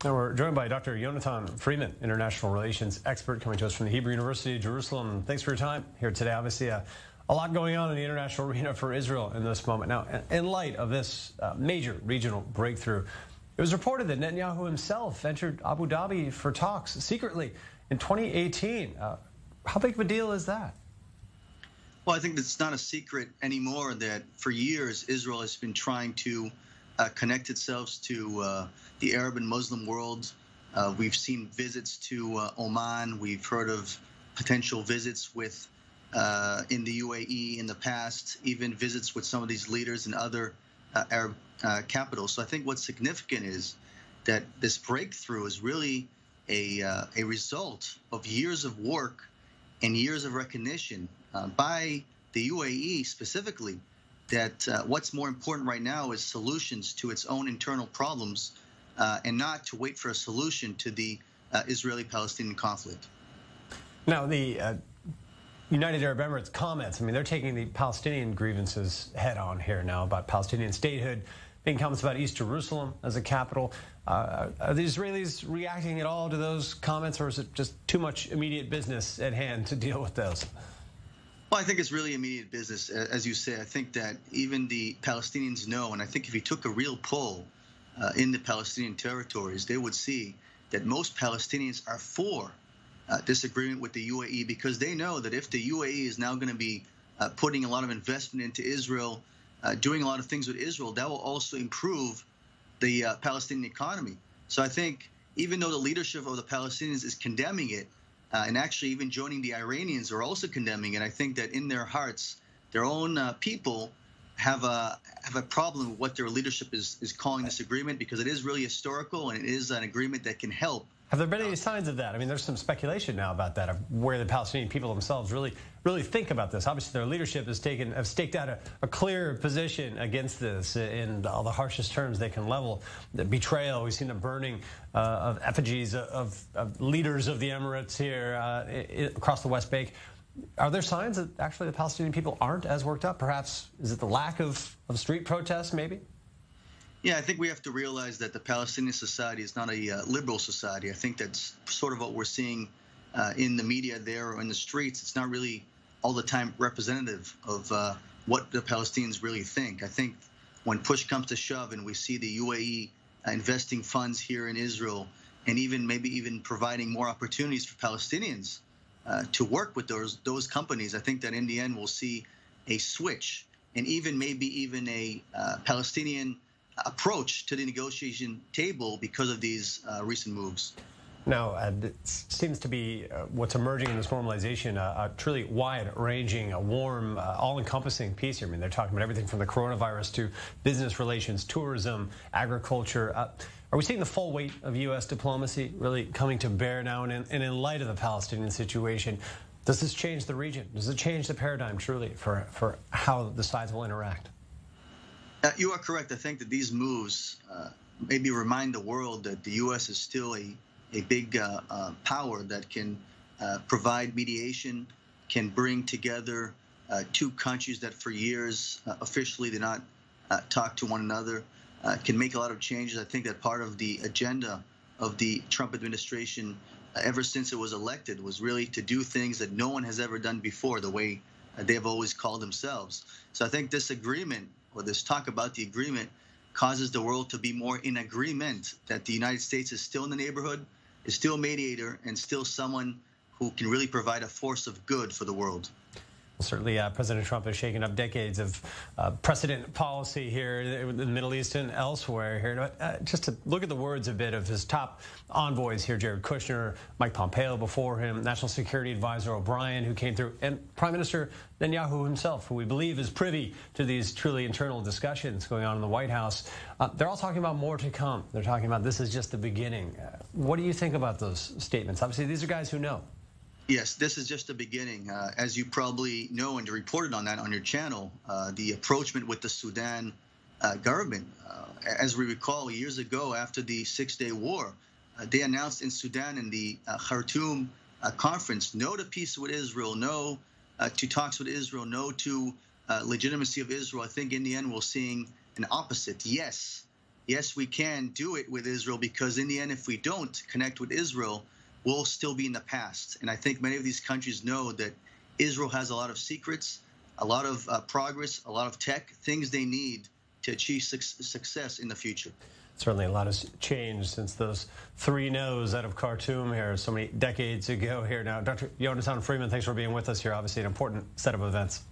And we're joined by Dr. Yonatan Freeman, international relations expert, coming to us from the Hebrew University of Jerusalem. Thanks for your time here today. Obviously, a lot going on in the international arena for Israel in this moment. Now, in light of this major regional breakthrough, it was reported that Netanyahu himself entered Abu Dhabi for talks secretly in 2018. How big of a deal is that? Well, I think it's not a secret anymore that for years Israel has been trying to connect itself to the Arab and Muslim world. We've seen visits to Oman. We've heard of potential visits with in the UAE in the past, even visits with some of these leaders in other Arab capitals. So I think what's significant is that this breakthrough is really a result of years of work and years of recognition by the UAE specifically that what's more important right now is solutions to its own internal problems and not to wait for a solution to the Israeli-Palestinian conflict. Now, the United Arab Emirates comments, I mean, they're taking the Palestinian grievances head on here now about Palestinian statehood, making comments about East Jerusalem as a capital. Are the Israelis reacting at all to those comments, or is it just too much immediate business at hand to deal with those? Well, I think it's really immediate business. As you say, I think that even the Palestinians know, and I think if you took a real poll in the Palestinian territories, they would see that most Palestinians are for this agreement with the UAE, because they know that if the UAE is now going to be putting a lot of investment into Israel, doing a lot of things with Israel, that will also improve the Palestinian economy. So I think even though the leadership of the Palestinians is condemning it, and actually even joining the Iranians are also condemning it, I think that in their hearts, their own people have a problem with what their leadership is calling this agreement, because it is really historical and it is an agreement that can help. Have there been any signs of that? I mean, there's some speculation now about that, of where the Palestinian people themselves really think about this. Obviously, their leadership has staked out a clear position against this in all the harshest terms they can level. The betrayal, we've seen the burning of effigies of leaders of the Emirates here across the West Bank. Are there signs that actually the Palestinian people aren't as worked up? Perhaps, is it the lack of street protests, maybe? Yeah, I think we have to realize that the Palestinian society is not a liberal society. I think that's sort of what we're seeing in the media there or in the streets. It's not really all the time representative of what the Palestinians really think. I think when push comes to shove and we see the UAE investing funds here in Israel and maybe even providing more opportunities for Palestinians to work with those companies, I think that in the end we'll see a switch and maybe even a Palestinian approach to the negotiation table because of these recent moves. Now, it seems to be what's emerging in this normalization, a truly wide-ranging, a warm, all-encompassing peace here. I mean, they're talking about everything from the coronavirus to business relations, tourism, agriculture. Are we seeing the full weight of U.S. diplomacy really coming to bear now? And in light of the Palestinian situation, does this change the region? Does it change the paradigm truly for how the sides will interact? You are correct. I think that these moves maybe remind the world that the U.S. is still a big power that can provide mediation, can bring together two countries that for years officially did not talk to one another, can make a lot of changes. I think that part of the agenda of the Trump administration ever since it was elected was really to do things that no one has ever done before, the way they have always called themselves. So I think this agreement, or this talk about the agreement, causes the world to be more in agreement that the United States is still in the neighborhood, is still a mediator, and still someone who can really provide a force of good for the world. Well, certainly, President Trump has shaken up decades of precedent policy here in the Middle East and elsewhere here. Just to look at the words a bit of his top envoys here, Jared Kushner, Mike Pompeo before him, National Security Advisor O'Brien, who came through, and Prime Minister Netanyahu himself, who we believe is privy to these truly internal discussions going on in the White House. They're all talking about more to come. They're talking about this is just the beginning. What do you think about those statements? Obviously, these are guys who know. Yes, this is just the beginning. As you probably know, and you reported on that on your channel, the approachment with the Sudan government. As we recall, years ago, after the Six-Day War, they announced in Sudan in the Khartoum conference, no to peace with Israel, no to talks with Israel, no to legitimacy of Israel. I think in the end, we're seeing an opposite. Yes, yes, we can do it with Israel, because in the end, if we don't connect with Israel, we'll still be in the past. And I think many of these countries know that Israel has a lot of secrets, a lot of progress, a lot of tech, things they need to achieve success in the future. Certainly a lot has changed since those 3 no's out of Khartoum here so many decades ago here. Now, Dr. Yonatan Freeman, thanks for being with us here. Obviously an important set of events.